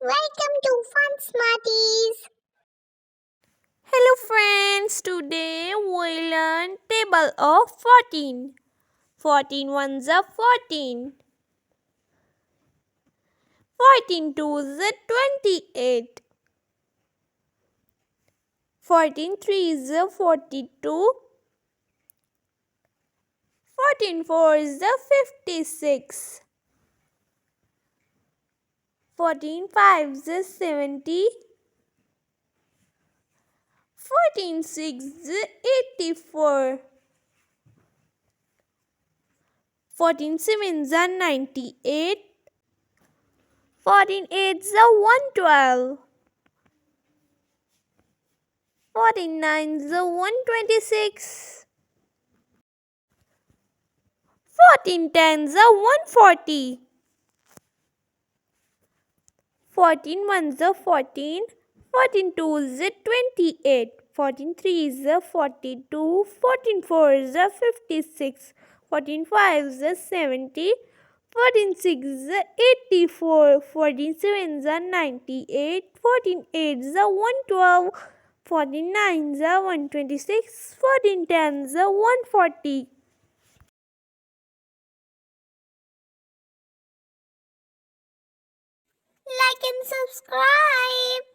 Welcome to Fun Smarties. Hello friends, today we learn table of 14. 14 ones are 14. 14 twos are 28. 14 threes are 42. 14 fours are 56. 14 fives are 70. 14 sixes are 84. 14 sevens are 98. 14 eights are 112. 14 nines are 126. 14 tens are 140. 14 ones are 14. 14 twos are 28. 14 threes are 42. 14 fours are 56. 14 fives are 70. 14 sixes are 84. 14 sevens are 98. 14 eights are 112. 14 nines are 126. 14 tens are 140. Like and subscribe.